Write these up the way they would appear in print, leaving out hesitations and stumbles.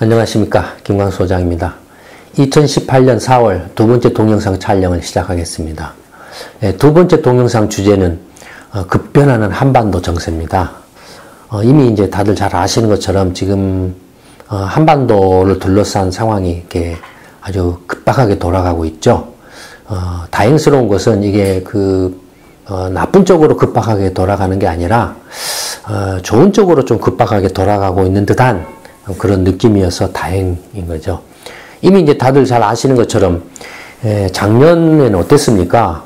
안녕하십니까, 김광수 소장입니다. 2018년 4월 두 번째 동영상 촬영을 시작하겠습니다. 두 번째 동영상 주제는 급변하는 한반도 정세입니다. 이미 이제 다들 잘 아시는 것처럼 지금 한반도를 둘러싼 상황이 이렇게 아주 급박하게 돌아가고 있죠. 다행스러운 것은 이게 나쁜 쪽으로 급박하게 돌아가는 게 아니라 좋은 쪽으로 좀 급박하게 돌아가고 있는 듯한 그런 느낌이어서 다행인 거죠. 이미 이제 다들 잘 아시는 것처럼 작년에는 어땠습니까?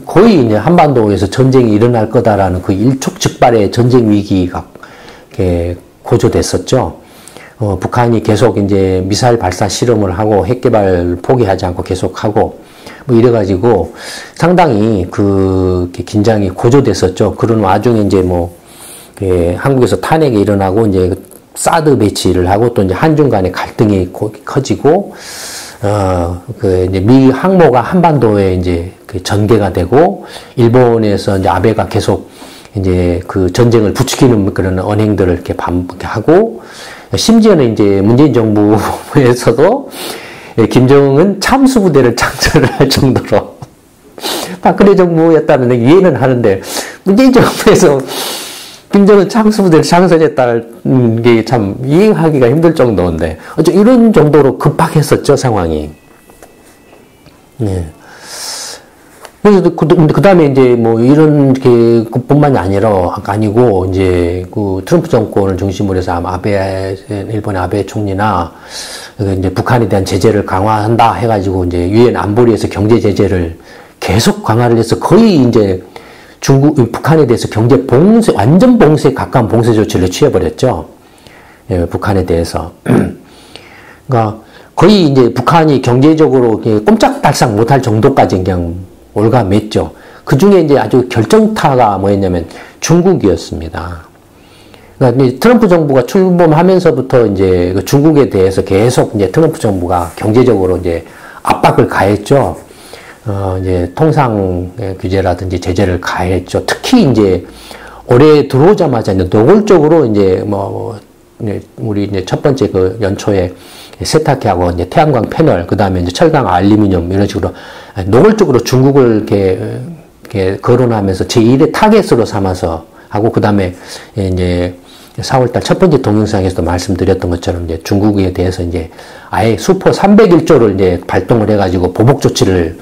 거의 이제 한반도에서 전쟁이 일어날 거다라는 그 일촉즉발의 전쟁 위기가 고조됐었죠. 북한이 계속 이제 미사일 발사 실험을 하고 핵 개발 포기하지 않고 계속하고 뭐 이래가지고 상당히 긴장이 고조됐었죠. 그런 와중에 이제 한국에서 탄핵이 일어나고 이제 사드 배치를 하고 또 이제 한중 간의 갈등이 커지고, 이제 미 항모가 한반도에 이제 전개가 되고, 일본에서 이제 아베가 계속 이제 전쟁을 부추기는 그런 언행들을 이렇게 하고, 심지어는 이제 문재인 정부에서도 김정은 참수부대를 창설을 할 정도로 박근혜 정부였다는 이해는 하는데, 문재인 정부에서 김정은 참수부대를 창설했다는 게 참 이해하기가 힘들 정도인데, 이런 정도로 급박했었죠, 상황이. 네. 그래서 그 다음에 이제 이런 게 뿐만이 아니고, 이제 트럼프 정권을 중심으로 해서 일본의 아베 총리나, 이제 북한에 대한 제재를 강화한다 해가지고, 이제 유엔 안보리에서 경제 제재를 계속 강화를 해서 거의 이제 북한에 대해서 완전 봉쇄에 가까운 봉쇄 조치를 취해버렸죠. 예, 북한에 대해서. 그러니까 거의 이제 북한이 경제적으로 꼼짝달싹 못할 정도까지 그냥 올가맸죠. 그 중에 이제 아주 결정타가 뭐였냐면 중국이었습니다. 그러니까 이제 트럼프 정부가 출범하면서부터 이제 중국에 대해서 계속 이제 트럼프 정부가 경제적으로 이제 압박을 가했죠. 이제 통상 규제라든지 제재를 가했죠. 특히 이제 올해 들어오자마자 이제 노골적으로 이제 우리 이제 첫 번째 연초에 세탁기하고 이제 태양광 패널, 그 다음에 이제 철강, 알루미늄 이런 식으로 노골적으로 중국을 이렇게 거론하면서 제1의 타겟으로 삼아서 하고, 그 다음에 이제 4월달 첫 번째 동영상에서도 말씀드렸던 것처럼 이제 중국에 대해서 이제 아예 수포 301조를 이제 발동을 해가지고 보복 조치를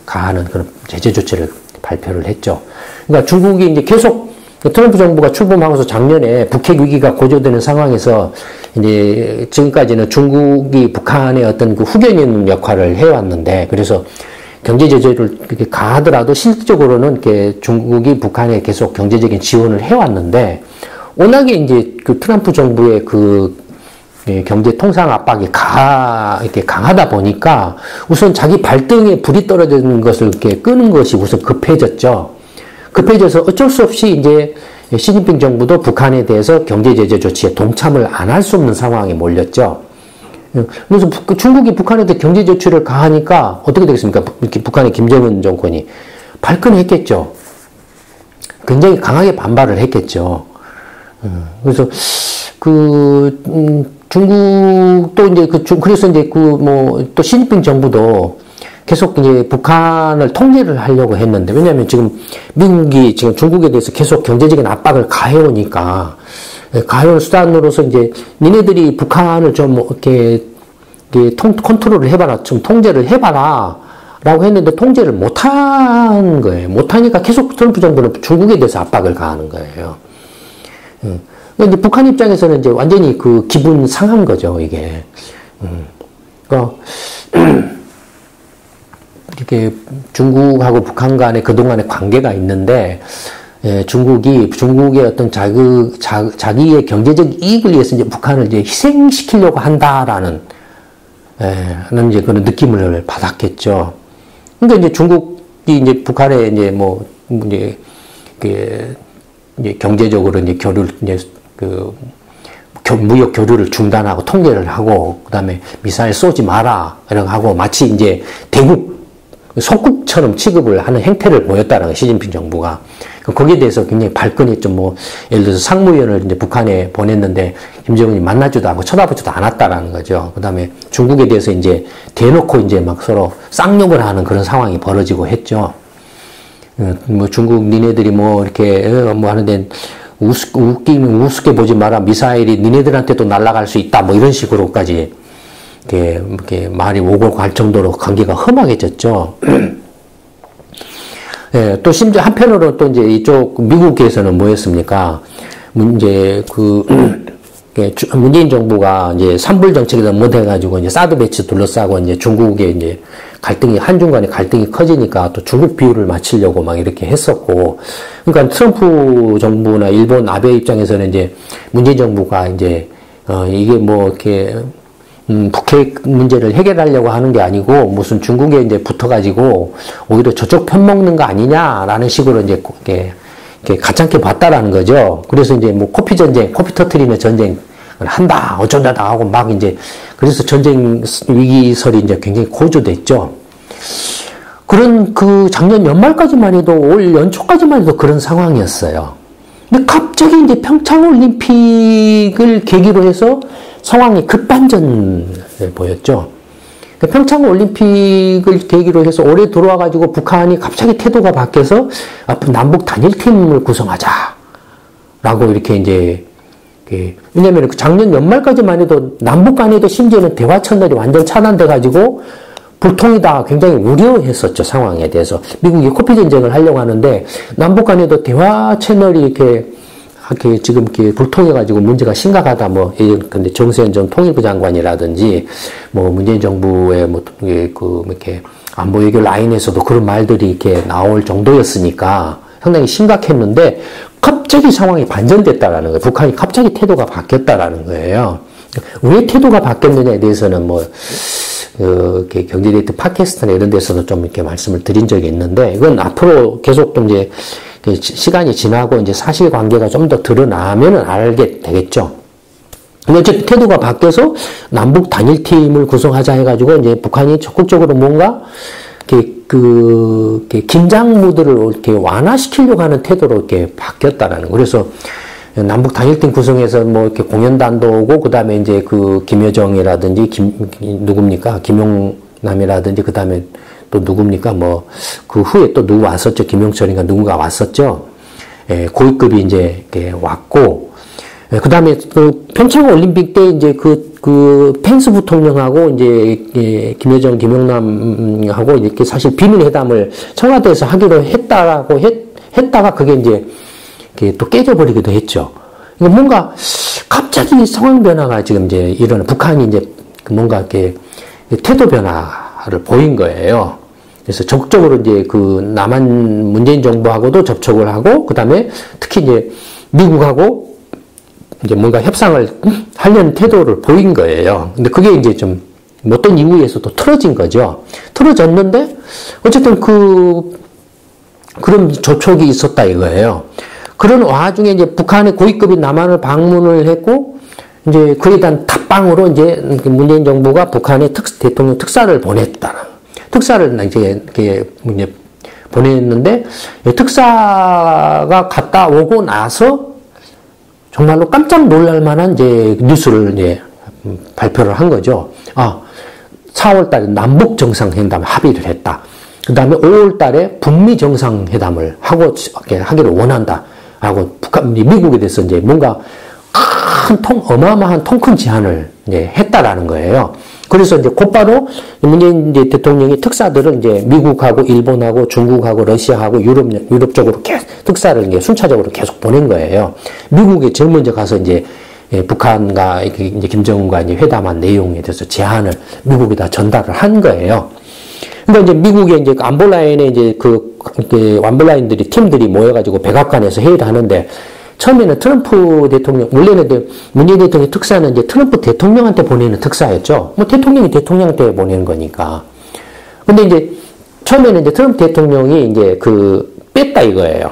가하는 그런 제재 조치를 발표를 했죠. 그러니까 중국이 이제 계속 트럼프 정부가 출범하고서 작년에 북핵 위기가 고조되는 상황에서 이제 지금까지는 중국이 북한의 어떤 후견인 역할을 해왔는데, 그래서 경제 제재를 이렇게 가하더라도 실질적으로는 이렇게 중국이 북한에 계속 경제적인 지원을 해왔는데, 워낙에 이제 트럼프 정부의 경제 통상 압박이 이렇게 강하다 보니까 우선 자기 발등에 불이 떨어지는 것을 이렇게 끄는 것이 우선 급해졌죠. 급해져서 어쩔 수 없이 이제 시진핑 정부도 북한에 대해서 경제 제재 조치에 동참을 안 할 수 없는 상황에 몰렸죠. 그래서 중국이 북한에 대해 경제 조치를 가하니까 어떻게 되겠습니까? 북한의 김정은 정권이 발끈했겠죠. 굉장히 강하게 반발을 했겠죠. 그래서 중국도 이제 그래서 이제 또 시진핑 정부도 계속 이제 북한을 통제를 하려고 했는데, 왜냐하면 지금 미국이 지금 중국에 대해서 계속 경제적인 압박을 가해오니까, 가해온 수단으로서 이제 니네들이 북한을 좀 이렇게 컨트롤을 해봐라, 좀 통제를 해봐라 라고 했는데 통제를 못한 거예요. 못하니까 계속 트럼프 정부는 중국에 대해서 압박을 가하는 거예요. 근데 북한 입장에서는 이제 완전히 기분 상한 거죠, 이게. 그러니까, 이렇게 중국하고 북한 간에 그동안의 관계가 있는데, 중국의 어떤 자기의 경제적 이익을 위해서 이제 북한을 이제 희생시키려고 한다라는, 이제 그런 느낌을 받았겠죠. 그러니까 이제 중국이 이제 북한에 이제 이제 경제적으로 이제 무역 교류를 중단하고 통제를 하고, 그 다음에 미사일 쏘지 마라, 이렇게 하고, 마치 이제 대국 속국처럼 취급을 하는 행태를 보였다는 거예요, 시진핑 정부가. 거기에 대해서 굉장히 발끈했죠. 뭐, 예를 들어서 상무위원을 이제 북한에 보냈는데, 김정은이 만나지도 않고 쳐다보지도 않았다라는 거죠. 그 다음에 중국에 대해서 이제 대놓고 이제 막 서로 쌍욕을 하는 그런 상황이 벌어지고 했죠. 뭐, 중국 니네들이 뭐, 이렇게, 뭐 하는데, 우습게 보지 마라. 미사일이 니네들한테도 날아갈 수 있다. 뭐 이런 식으로까지, 이렇게 말이 오고 갈 정도로 관계가 험하게졌죠. 예, 또 심지어 한편으로 또 이제 이쪽 미국에서는 뭐였습니까? 이제 문재인 정부가 이제 산불 정책에다 못해가지고 이제 사드 배치 둘러싸고 이제 중국에 이제 한중 간에 갈등이 커지니까 또 중국 비율을 맞추려고 막 이렇게 했었고. 그러니까 트럼프 정부나 일본 아베 입장에서는 이제 문재인 정부가 이제, 이게 뭐 이렇게, 북핵 문제를 해결하려고 하는 게 아니고 무슨 중국에 이제 붙어가지고 오히려 저쪽 편 먹는 거 아니냐라는 식으로 이제 이렇게 가짜게 봤다라는 거죠. 그래서 이제 뭐 코피 터트리는 전쟁을 한다, 어쩐다다 하고 막 이제 그래서 전쟁 위기설이 이제 굉장히 고조됐죠. 그런 작년 연말까지만 해도 올 연초까지만 해도 그런 상황이었어요. 근데 갑자기 이제 평창올림픽을 계기로 해서 상황이 급반전을 보였죠. 평창올림픽을 계기로 해서 올해 들어와가지고 북한이 갑자기 태도가 바뀌어서 남북 단일팀을 구성하자. 라고 이렇게 이제, 왜냐면 작년 연말까지만 해도 남북 간에도 심지어는 대화 채널이 완전 차단돼가지고 불통이다 굉장히 우려했었죠, 상황에 대해서. 미국이 코피 전쟁을 하려고 하는데 남북 간에도 대화 채널이 이렇게 지금 이렇게 불통해가지고 문제가 심각하다. 근데 정세현 전 통일부 장관이라든지, 문재인 정부의 이렇게 안보 외교 라인에서도 그런 말들이 이렇게 나올 정도였으니까 상당히 심각했는데, 갑자기 상황이 반전됐다라는 거예요. 북한이 갑자기 태도가 바뀌었다라는 거예요. 왜 태도가 바뀌었느냐에 대해서는 이렇게 경제데이트 팟캐스트나 이런 데서도 좀 이렇게 말씀을 드린 적이 있는데, 이건 앞으로 계속 좀 이제 시간이 지나고 이제 사실관계가 좀 더 드러나면은 알게 되겠죠. 근데 어쨌든 태도가 바뀌어서 남북 단일팀을 구성하자 해가지고 이제 북한이 적극적으로 뭔가 긴장 무드를 이렇게 완화시키려고 하는 태도로 이렇게 바뀌었다라는 거. 그래서 남북 단일팀 구성해서 이렇게 공연단도 오고, 그 다음에 이제 김여정이라든지 누굽니까? 김용남이라든지, 그 다음에 또 누굽니까? 그 후에 또 누구 왔었죠? 김용철인가 누군가 왔었죠? 예, 고위급이 이제 왔고, 그 다음에 평창 올림픽 때 이제 펜스 부통령하고 이제 김여정, 김용남하고 이렇게 사실 비밀회담을 청와대에서 하기로 했다가 그게 이제 또 깨져버리기도 했죠. 그러니까 뭔가 갑자기 상황 변화가 지금 이제 일어나, 북한이 이제 뭔가 이렇게 태도 변화를 보인 거예요. 그래서 적극적으로 이제 남한 문재인 정부하고도 접촉을 하고, 그 다음에 특히 이제 미국하고 이제 뭔가 협상을 하려는 태도를 보인 거예요. 근데 그게 이제 좀 어떤 이유에서 또 틀어진 거죠. 틀어졌는데, 어쨌든 그런 접촉이 있었다 이거예요. 그런 와중에 이제 북한의 고위급이 남한을 방문을 했고, 이제 그에 대한 답방으로 이제 문재인 정부가 북한에 대통령 특사를 보냈다. 특사를 이제 보냈는데, 특사가 갔다 오고 나서 정말로 깜짝 놀랄 만한 이제 뉴스를 이제 발표를 한 거죠. 4월 달에 남북 정상회담 합의를 했다. 그 다음에 5월 달에 북미 정상회담을 하기를 원한다. 라고 미국에 대해서 이제 뭔가 어마어마한 통 큰 제안을 이제 했다라는 거예요. 그래서 이제 곧바로 문재인 대통령이 특사들을 이제 미국하고 일본하고 중국하고 러시아하고 유럽 쪽으로 계속 특사를 이제 순차적으로 계속 보낸 거예요. 미국에 제일 먼저 가서 이제 북한과 이제 김정은과 이제 회담한 내용에 대해서 제안을 미국에다 전달을 한 거예요. 그러니까 이제 미국의 이제 안보 라인에 이제 안보 라인들이 팀들이 모여가지고 백악관에서 회의를 하는데, 처음에는 트럼프 대통령, 원래는 문재인 대통령 특사는 이제 트럼프 대통령한테 보내는 특사였죠. 대통령이 대통령한테 보내는 거니까. 근데 이제 처음에는 이제 트럼프 대통령이 이제 뺐다 이거예요.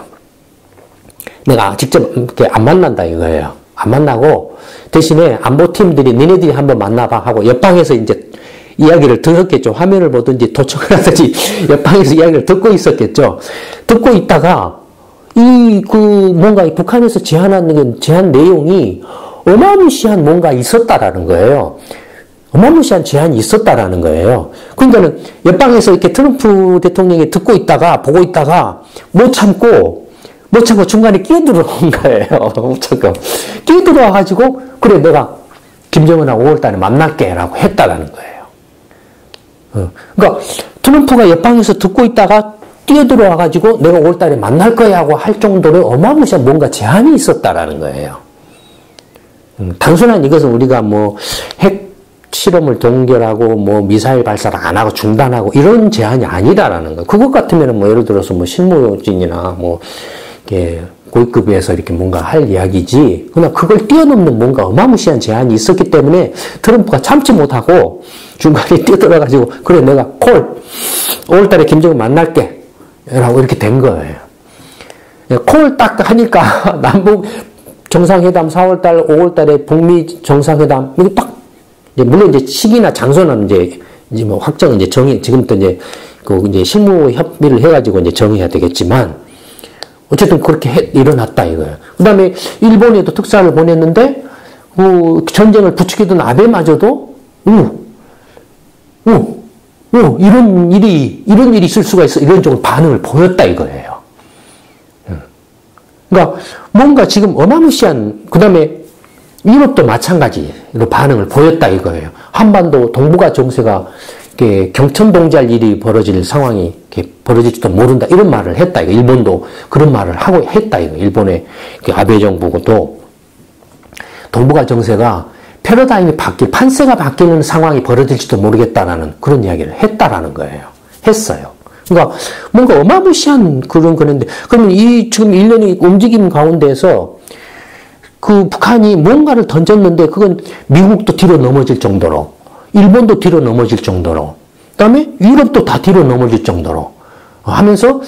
내가 직접 이렇게 안 만난다 이거예요. 안 만나고 대신에 안보팀들이 니네들이 한번 만나봐 하고 옆방에서 이제 이야기를 들었겠죠. 화면을 보든지 도청을 하든지 옆방에서 이야기를 듣고 있었겠죠. 듣고 있다가 뭔가 북한에서 제안 내용이 어마무시한 뭔가 있었다라는 거예요. 어마무시한 제안이 있었다라는 거예요. 그러니까는 옆방에서 이렇게 트럼프 대통령이 듣고 있다가, 보고 있다가 못 참고 중간에 끼어들어온 거예요. 못 참고. 끼어들어와가지고, 그래, 내가 김정은하고 5월달에 만날게 라고 했다라는 거예요. 그러니까 트럼프가 옆방에서 듣고 있다가 뛰어들어와가지고 내가 5월달에 만날 거야 하고 할 정도로 어마무시한 뭔가 제한이 있었다라는 거예요. 단순한 이것은 우리가 핵 실험을 동결하고 미사일 발사를 안 하고 중단하고 이런 제한이 아니다라는 거. 그것 같으면 예를 들어서 실무진이나 이렇게 고위급에서 이렇게 뭔가 할 이야기지. 그러나 그걸 뛰어넘는 뭔가 어마무시한 제한이 있었기 때문에 트럼프가 참지 못하고 중간에 뛰어들어가지고 그래 내가 5월달에 김정은 만날게 라고 이렇게 된 거예요. 콜 딱 하니까 남북 정상회담 4월달, 5월달에 북미 정상회담 이게 딱 물론 이제 시기나 장소는 이제 확정 지금부터 이제 실무 협의를 해가지고 이제 정해야 되겠지만 어쨌든 그렇게 일어났다 이거예요. 그 다음에 일본에도 특사를 보냈는데 전쟁을 부추기던 아베마저도 이런 일이 있을 수가 있어. 이런 쪽으로 반응을 보였다 이거예요. 그러니까 뭔가 지금 어마무시한, 그 다음에 유럽도 마찬가지로 반응을 보였다 이거예요. 한반도 동북아 정세가 경천동지할 일이 벌어질 상황이 벌어질지도 모른다. 이런 말을 했다 이거. 일본도 그런 말을 하고 했다 이거. 일본의 아베 정부도 동북아 정세가 패러다임이 판세가 바뀌는 상황이 벌어질지도 모르겠다라는 그런 이야기를 했다라는 거예요. 했어요. 그러니까 뭔가 어마무시한 그런데 그러면 지금 일련의 움직임 가운데서 북한이 뭔가를 던졌는데 그건 미국도 뒤로 넘어질 정도로 일본도 뒤로 넘어질 정도로 그다음에 유럽도 다 뒤로 넘어질 정도로 하면서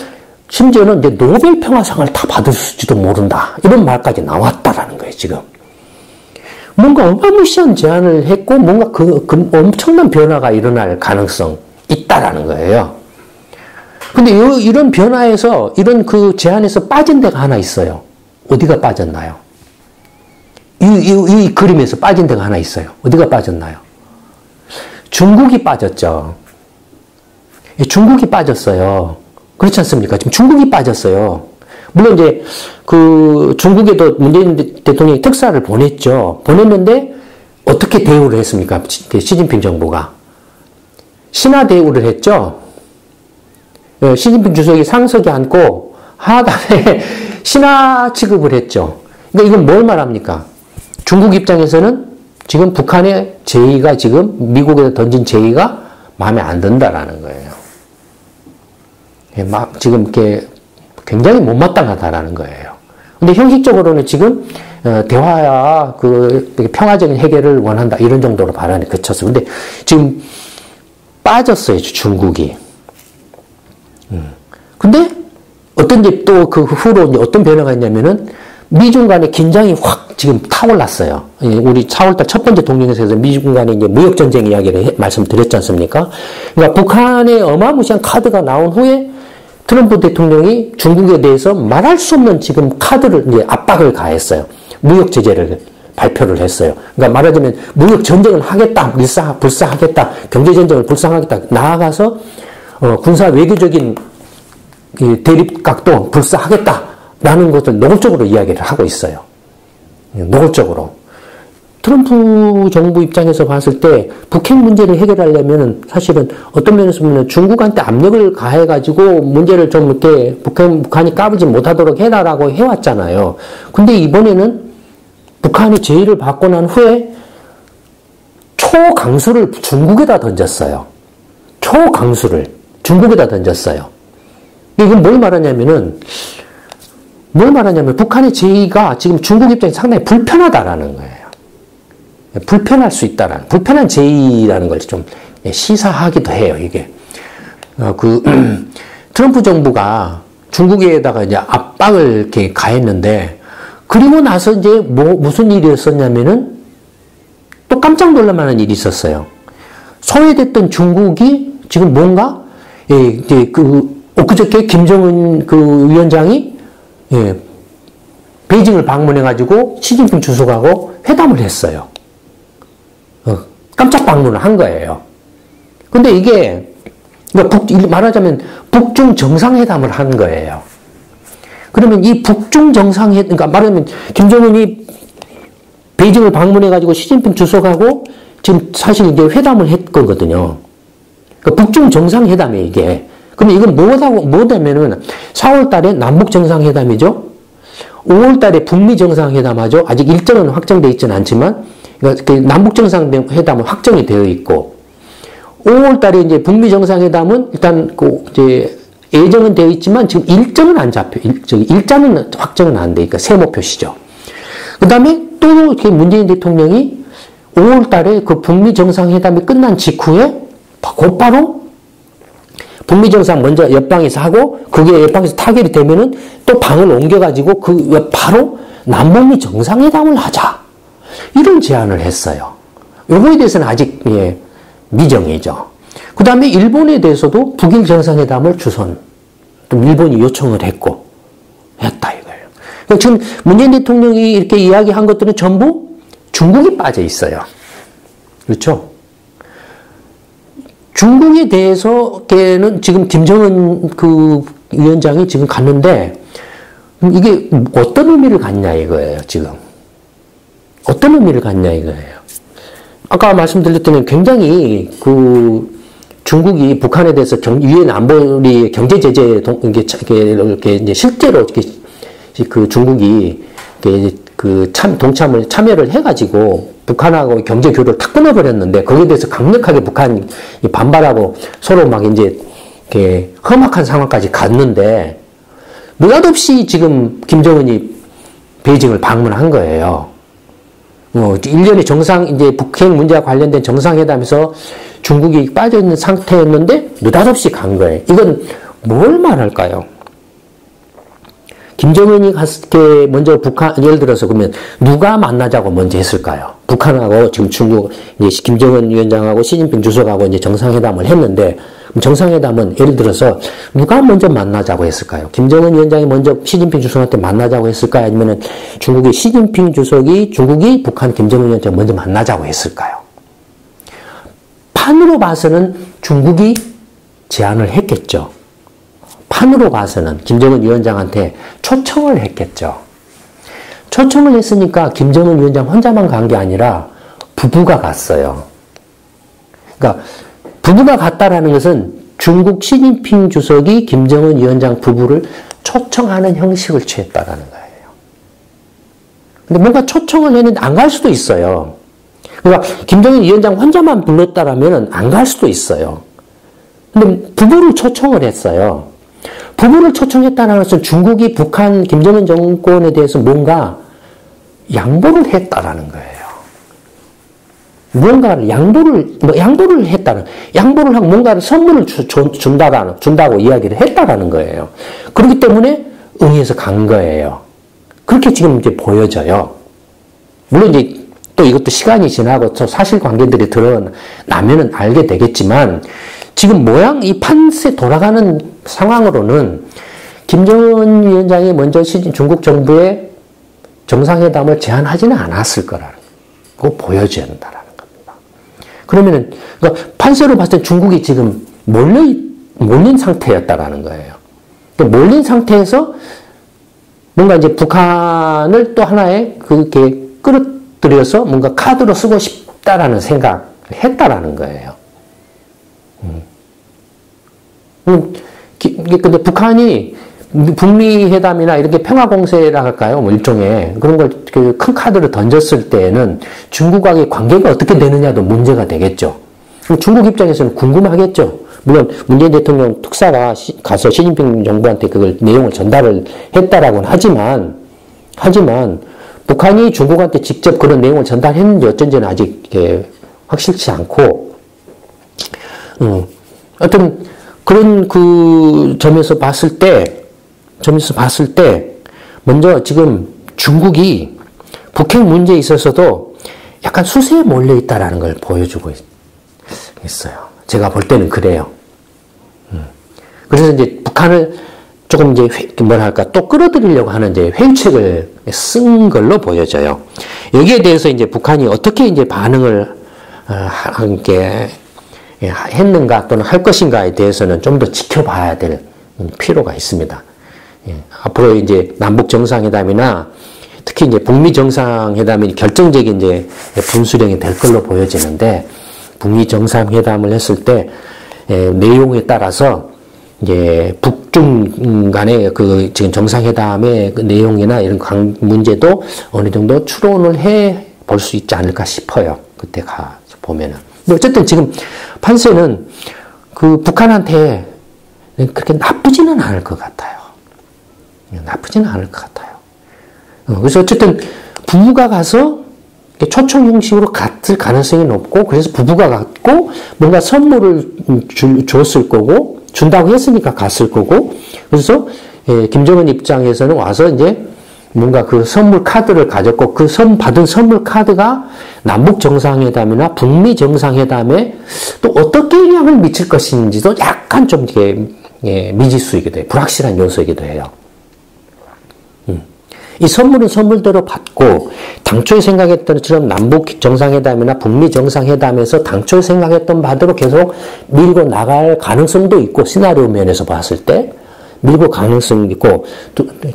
심지어는 이제 노벨 평화상을 다 받을지도 모른다. 이런 말까지 나왔다라는 거예요, 지금. 뭔가 어마무시한 제안을 했고 뭔가 그 엄청난 변화가 일어날 가능성 있다라는 거예요. 근데 이런 변화에서 이런 제안에서 빠진 데가 하나 있어요. 어디가 빠졌나요? 이 그림에서 빠진 데가 하나 있어요. 어디가 빠졌나요? 중국이 빠졌죠. 중국이 빠졌어요. 그렇지 않습니까? 지금 중국이 빠졌어요. 물론 이제 중국에도 문재인 대통령이 특사를 보냈죠. 보냈는데 어떻게 대우를 했습니까? 시진핑 정부가 신하 대우를 했죠. 시진핑 주석이 상석에 앉고 하단에 신하 취급을 했죠. 그러니까 이건 뭘 말합니까? 중국 입장에서는 지금 북한의 제의가 지금 미국에서 던진 제의가 마음에 안 든다라는 거예요. 지금 이렇게 굉장히 못마땅하다라는 거예요. 근데 형식적으로는 지금 대화야 평화적인 해결을 원한다 이런 정도로 발언이 그쳤어요. 근데 지금 빠졌어요, 중국이. 근데 어떤지 또 그 후로 이제 어떤 변화가 있냐면은 미중 간의 긴장이 확 지금 타올랐어요. 우리 4월달 첫 번째 동맹에서 미중 간의 이제 무역 전쟁 이야기를 말씀드렸지 않습니까? 그러니까 북한의 어마무시한 카드가 나온 후에 트럼프 대통령이 중국에 대해서 말할 수 없는 지금 카드를 이제 압박을 가했어요. 무역 제재를 발표를 했어요. 그러니까 말하자면 무역 전쟁을 하겠다, 불사하겠다, 경제 전쟁을 불사하겠다, 나아가서 군사 외교적인 대립각도 불사하겠다라는 것을 노골적으로 이야기를 하고 있어요. 노골적으로. 트럼프 정부 입장에서 봤을 때 북핵 문제를 해결하려면 사실은 어떤 면에서 보면 중국한테 압력을 가해가지고 문제를 좀 이렇게 북한이 까불지 못하도록 해라라고 해왔잖아요. 근데 이번에는 북한이 제의를 받고 난 후에 초강수를 중국에다 던졌어요. 초강수를 중국에다 던졌어요. 이건 뭘 말하냐면 북한의 제의가 지금 중국 입장에 상당히 불편하다라는 거예요. 불편할 수 있다라는, 불편한 제의라는 걸 좀 시사하기도 해요, 이게. 트럼프 정부가 중국에다가 이제 압박을 이렇게 가했는데, 그리고 나서 무슨 일이었었냐면은, 또 깜짝 놀랄 만한 일이 있었어요. 소외됐던 중국이 지금 뭔가, 예, 이제 엊그저께 김정은 위원장이, 예, 베이징을 방문해가지고 시진핑 주석하고 회담을 했어요. 깜짝 방문을 한 거예요. 근데 이게, 말하자면 북중 정상회담을 한 거예요. 그러면 이 북중 정상회담, 그러니까 말하자면 김정은이 베이징을 방문해가지고 시진핑 주석하고 지금 사실 이제 회담을 했거든요. 그러니까 북중 정상회담이에요, 이게. 그럼 이건 뭐냐면은 4월 달에 남북 정상회담이죠. 5월 달에 북미 정상회담하죠. 아직 일정은 확정되어 있지는 않지만, 그러니까 남북 정상회담은 확정이 되어 있고, 5월 달에 이제 북미 정상회담은 일단 이제 예정은 되어 있지만 지금 일정은 안 잡혀. 일자는 확정은 안 되니까 세모표시죠. 그 다음에 또 이렇게 문재인 대통령이 5월 달에 그 북미 정상회담이 끝난 직후에 곧바로 북미 정상 먼저 옆방에서 하고 그게 옆방에서 타결이 되면은 또 방을 옮겨가지고 바로 남북미 정상회담을 하자. 이런 제안을 했어요. 요거에 대해서는 아직, 예, 미정이죠. 그 다음에 일본에 대해서도 북일 정상회담을 또 일본이 요청을 했다 이거예요. 그러니까 지금 문재인 대통령이 이렇게 이야기한 것들은 전부 중국이 빠져 있어요. 그렇죠? 중국에 대해서는 지금 김정은 위원장이 지금 갔는데 이게 어떤 의미를 갖냐 이거예요, 지금. 어떤 의미를 갖냐 이거예요. 아까 말씀드렸더니 굉장히 중국이 북한에 대해서 유엔 안보리 경제 제재 이렇게 이제 실제로 이렇게 중국이 참여를 해가지고 북한하고 경제 교류를 탁 끊어버렸는데 거기에 대해서 강력하게 북한이 반발하고 서로 막 이제 이렇게 험악한 상황까지 갔는데 느닷없이 지금 김정은이 베이징을 방문한 거예요. 1년의 이제 북핵 문제와 관련된 정상회담에서 중국이 빠져있는 상태였는데 느닷없이 간 거예요. 이건 뭘 말할까요? 김정은이 갔을 때 먼저 예를 들어서 그러면 누가 만나자고 먼저 했을까요? 북한하고 지금 중국, 이제 김정은 위원장하고 시진핑 주석하고 이제 정상회담을 했는데, 정상회담은 예를 들어서 누가 먼저 만나자고 했을까요? 김정은 위원장이 먼저 시진핑 주석한테 만나자고 했을까요? 아니면은 중국이 북한 김정은 위원장 먼저 만나자고 했을까요? 판으로 봐서는 중국이 제안을 했겠죠. 판으로 봐서는 김정은 위원장한테 초청을 했겠죠. 초청을 했으니까 김정은 위원장 혼자만 간 게 아니라 부부가 갔어요. 그러니까 부부가 갔다라는 것은 중국 시진핑 주석이 김정은 위원장 부부를 초청하는 형식을 취했다라는 거예요. 근데 뭔가 초청을 했는데 안 갈 수도 있어요. 그러니까 김정은 위원장 혼자만 불렀다라면 안 갈 수도 있어요. 근데 부부를 초청을 했어요. 부부를 초청했다는 것은 중국이 북한 김정은 정권에 대해서 뭔가 양보를 했다라는 거예요. 무언가를 양보를 하고 뭔가를 선물을 준다고 이야기를 했다라는 거예요. 그렇기 때문에 응해서 간 거예요. 그렇게 지금 이제 보여져요. 물론 이제 또 이것도 시간이 지나고 또 사실관계들이 드러나면은 알게 되겠지만 지금 이 판세 돌아가는 상황으로는 김정은 위원장이 먼저 중국 정부에 정상회담을 제안하지는 않았을 거라는 거 보여줘야 된다라는 겁니다. 그러면은 그러니까 판세로 봤을 때 중국이 지금 몰린 상태였다라는 거예요. 그러니까 몰린 상태에서 뭔가 이제 북한을 또 하나의 그렇게 끌어들여서 뭔가 카드로 쓰고 싶다라는 생각을 했다라는 거예요. 근데 북한이 북미 회담이나 이렇게 평화 공세라 할까요? 뭐 일종의 그런 걸 큰 카드를 던졌을 때에는 중국과의 관계가 어떻게 되느냐도 문제가 되겠죠. 중국 입장에서는 궁금하겠죠. 물론 문재인 대통령 특사가 가서 시진핑 정부한테 그걸 내용을 전달을 했다라고는 하지만 북한이 중국한테 직접 그런 내용을 전달했는지 어쩐지는 아직 확실치 않고, 하여튼 그런 점에서 봤을 때 먼저 지금 중국이 북핵 문제에 있어서도 약간 수세에 몰려 있다라는 걸 보여주고 있습니다. 있어요. 제가 볼 때는 그래요. 그래서 이제 북한을 조금 이제 뭐랄까 또 끌어들이려고 하는 이제 회유책을 쓴 걸로 보여져요. 여기에 대해서 이제 북한이 어떻게 이제 반응을 함께 했는가 또는 할 것인가에 대해서는 좀 더 지켜봐야 될 필요가 있습니다. 앞으로 이제 남북 정상회담이나 특히 이제 북미 정상회담이 결정적인 이제 분수령이 될 걸로 보여지는데, 북미 정상회담을 했을 때 내용에 따라서 이제 북중 간의 그 지금 정상회담의 그 내용이나 이런 문제도 어느 정도 추론을 해 볼 수 있지 않을까 싶어요. 그때 가서 보면은. 근데 어쨌든 지금 판세는 그 북한한테 그렇게 나쁘지는 않을 것 같아요. 나쁘지는 않을 것 같아요. 그래서 어쨌든 부부가 가서 초청 형식으로 갔을 가능성이 높고, 그래서 부부가 갔고 뭔가 선물을 줬을 거고, 준다고 했으니까 갔을 거고, 그래서 김정은 입장에서는 와서 이제 뭔가 그 선물 카드를 가졌고, 그 받은 선물 카드가 남북 정상회담이나 북미 정상회담에 또 어떻게 영향을 미칠 것인지도 약간 좀 이게 미지수이기도 해요. 불확실한 요소이기도 해요. 이 선물은 선물대로 받고, 당초에 생각했던 것처럼 남북 정상회담이나 북미 정상회담에서 당초에 생각했던 바대로 계속 밀고 나갈 가능성도 있고, 시나리오 면에서 봤을 때 밀고 가능성이 있고,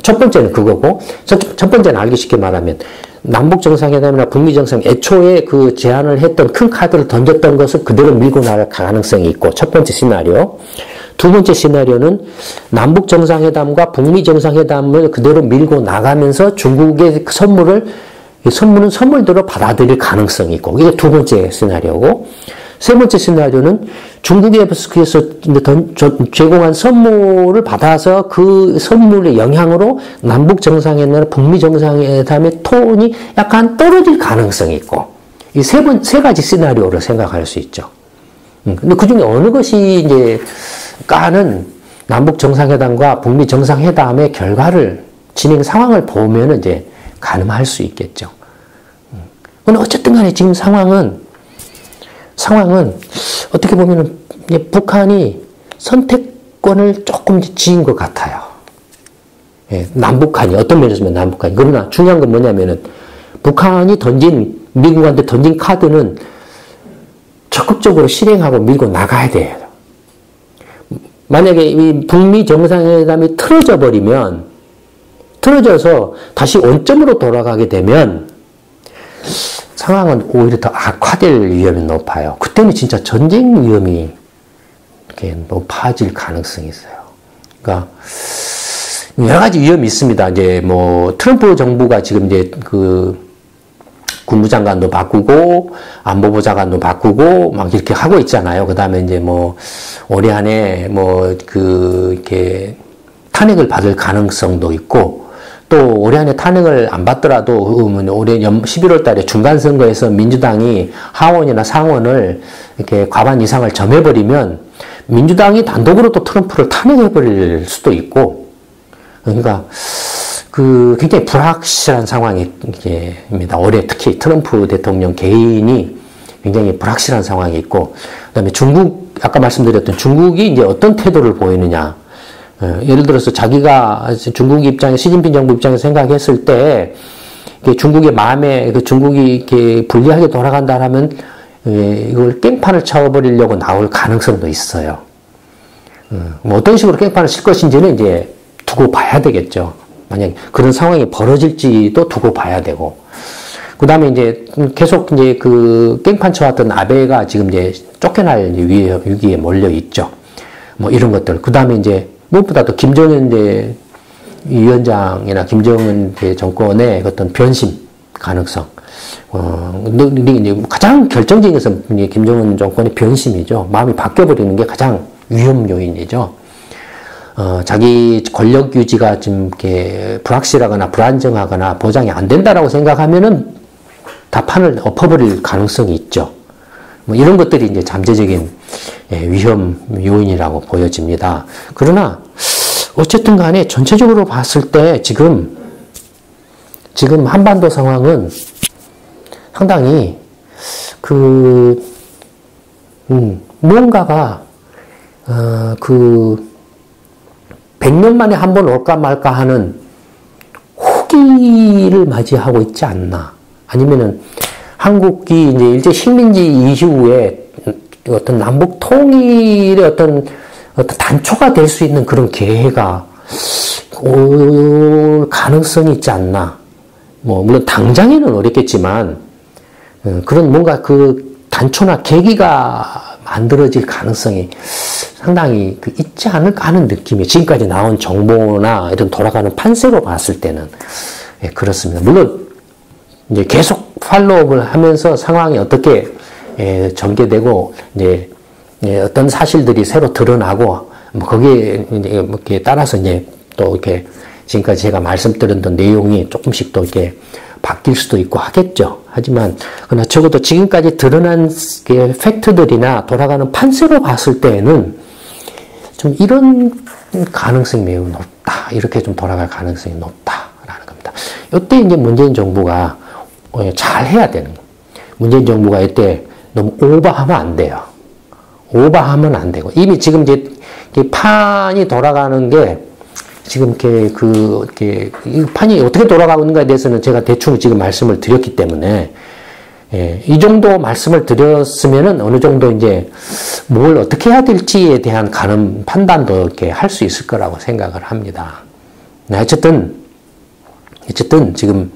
첫 번째는 그거고, 첫 번째는 알기 쉽게 말하면 남북 정상회담이나 북미 정상 애초에 그 제안을 했던 큰 카드를 던졌던 것을 그대로 밀고 나갈 가능성이 있고, 첫 번째 시나리오. 두 번째 시나리오는 남북 정상회담과 북미 정상회담을 그대로 밀고 나가면서 중국의 선물은 선물대로 받아들일 가능성이 있고, 이게 두 번째 시나리오고, 세 번째 시나리오는 중국에서 제공한 선물을 받아서 그 선물의 영향으로 남북 정상회담이나 북미 정상회담의 톤이 약간 떨어질 가능성이 있고, 이 세 가지 시나리오를 생각할 수 있죠. 근데 그 중에 어느 것이 이제 까는 남북 정상회담과 북미 정상회담의 결과를, 진행 상황을 보면 이제 가늠할 수 있겠죠. 근데 어쨌든 간에 지금 상황은 어떻게 보면은 북한이 선택권을 조금 지은 것 같아요. 남북한이, 어떤 면에서 보면 남북한이. 그러나 중요한 건 뭐냐면은 북한이 미국한테 던진 카드는 적극적으로 실행하고 밀고 나가야 돼요. 만약에 이 북미 정상회담이 틀어져서 다시 원점으로 돌아가게 되면 상황은 오히려 더 악화될 위험이 높아요. 그때는 진짜 전쟁 위험이 이렇게 높아질 가능성이 있어요. 그러니까 여러 가지 위험이 있습니다. 이제 뭐 트럼프 정부가 지금 이제 그 국무장관도 바꾸고 안보부 장관도 바꾸고 막 이렇게 하고 있잖아요. 그다음에 이제 뭐 올해 안에 뭐 그 이렇게 탄핵을 받을 가능성도 있고, 또 올해 안에 탄핵을 안 받더라도 올해 11월 달에 중간 선거에서 민주당이 하원이나 상원을 이렇게 과반 이상을 점해버리면 민주당이 단독으로 또 트럼프를 탄핵해버릴 수도 있고, 그러니까 그 굉장히 불확실한 상황입니다. 올해 특히 트럼프 대통령 개인이 굉장히 불확실한 상황이 있고, 그다음에 아까 말씀드렸던 중국이 이제 어떤 태도를 보이느냐. 예를 들어서 자기가 중국 입장에, 시진핑 정부 입장에서 생각했을 때 중국의 마음에 중국이 이렇게 불리하게 돌아간다라면 이걸 깽판을 쳐버리려고 나올 가능성도 있어요. 뭐 어떤 식으로 깽판을 칠 것인지는 이제 두고 봐야 되겠죠. 만약 그런 상황이 벌어질지도 두고 봐야 되고, 그 다음에 이제 계속 이제 그 깽판 쳐왔던 아베가 지금 이제 쫓겨날 위기에 몰려 있죠. 뭐 이런 것들. 그 다음에 이제 무엇보다도 김정은 이제 위원장이나 김정은 정권의 어떤 변심 가능성. 이제 가장 결정적인 것은 김정은 정권의 변심이죠. 마음이 바뀌어버리는 게 가장 위험 요인이죠. 자기 권력 유지가 좀 이렇게 불확실하거나 불안정하거나 보장이 안 된다라고 생각하면은 다 판을 엎어버릴 가능성이 있죠. 뭐 이런 것들이 이제 잠재적인 위험 요인이라고 보여집니다. 그러나 어쨌든 간에 전체적으로 봤을 때 지금 한반도 상황은 상당히 뭔가가, 100년 만에 한 번 올까 말까 하는 후기를 맞이하고 있지 않나. 아니면은, 한국이 이제 일제 식민지 이후에 어떤 남북 통일의 어떤 단초가 될 수 있는 그런 계획가 올 가능성이 있지 않나. 물론 당장에는 어렵겠지만, 그런 뭔가 그 단초나 계기가 만들어질 가능성이 상당히 있지 않을까 하는 느낌이 지금까지 나온 정보나 이런 돌아가는 판세로 봤을 때는 그렇습니다. 물론 이제 계속 팔로우업을 하면서 상황이 어떻게 전개되고 이제 어떤 사실들이 새로 드러나고 거기에 이렇게 따라서 이제 또 이렇게 지금까지 제가 말씀드렸던 내용이 조금씩 또 이렇게 바뀔 수도 있고 하겠죠. 하지만 그러나 적어도 지금까지 드러난 팩트들이나 돌아가는 판세로 봤을 때에는 좀 이런 가능성이 매우 높다. 이렇게 좀 돌아갈 가능성이 높다라는 겁니다. 이때 이제 문재인 정부가 잘 해야 되는 거예요. 문재인 정부가 이때 너무 오버하면 안 돼요. 오버하면 안 되고 이미 지금 이제 판이 돌아가는 게 지금 이렇게 이 판이 어떻게 돌아가고 있는가에 대해서는 제가 대충 지금 말씀을 드렸기 때문에 이 정도 말씀을 드렸으면은 어느 정도 이제 뭘 어떻게 해야 될지에 대한 판단도 이렇게 할 수 있을 거라고 생각을 합니다. 어쨌든 지금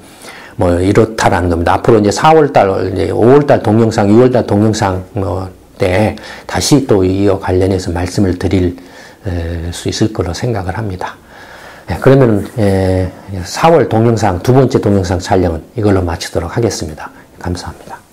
이렇다라는 겁니다. 앞으로 이제 4월달, 이제 5월달 동영상, 6월달 동영상 때 다시 또 이와 관련해서 말씀을 드릴 수 있을 거로 생각을 합니다. 그러면 4월 동영상, 두 번째 동영상 촬영은 이걸로 마치도록 하겠습니다. 감사합니다.